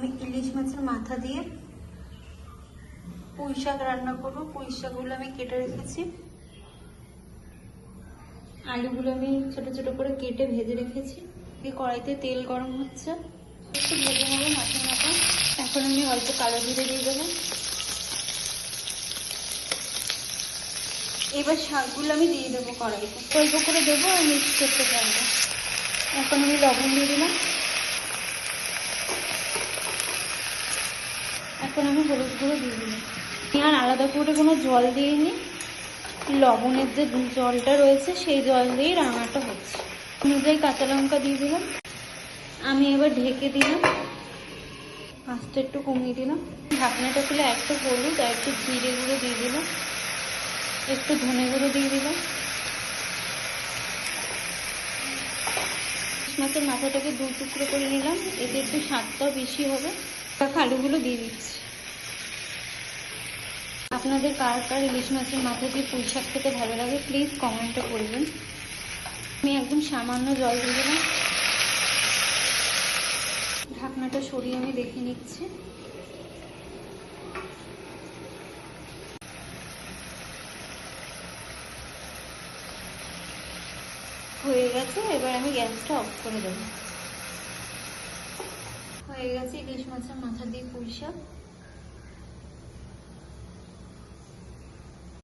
আমি ইলিশ মাছের মাথা দিয়ে পুঁই শাক রান্না করবো। পুঁই শাকগুলো আমি কেটে রেখেছি, আলুগুলো আমি ছোট ছোট করে কেটে ভেজে রেখেছি। কড়াইতে তেল গরম হচ্ছে, একটু ভেজে নেবো মাছের মাথা। এখন আমি অল্প কালো জিরে দিয়ে দেবো। এবার শাকগুলো আমি দিয়ে দেবো কড়াইতে, অল্প করে দেবো আর মিক্স করতে পারবো। এখন আমি লবণ দিয়ে দিলাম। এখন আমি হলুদ গুঁড়ো দিয়ে দিলাম। আর আলাদা করে কোনো জল দিইনি, লবণের যে জলটা রয়েছে সেই জল দিয়েই রান্নাটা হচ্ছে। অনুযায়ী কাঁচা লঙ্কা দিয়ে দিলাম। আমি এবার ঢেকে দিলাম, আঁচটা একটু কমিয়ে দিলাম। ঢাকনাটা খুলে একটু হলুদ আর একটু জিরে গুঁড়ো দিয়ে দিলাম, একটু ধনে গুঁড়ো দিয়ে দিলাম। মাছের মাথাটাকে দু টুকরো করে নিলাম, এতে একটু স্বাদটাও বেশি হবে। আলুগুলো দিয়ে দিচ্ছি। আপনাদের কার কার ইলিশ মাছের মাথা দিয়ে পুঁই শাক খেতে ভালো লাগে প্লিজ কমেন্টে করবেন। আমি একদম সামান্য জল দিয়ে দিলাম। ঢাকনাটা সরিয়ে আমি দেখে নিচ্ছি। হয়ে গেছে, এবার আমি গ্যাসটা অফ করে দেবো। হয়ে গেছে ইলিশ মাছের মাথা দিয়ে পুঁই শাক।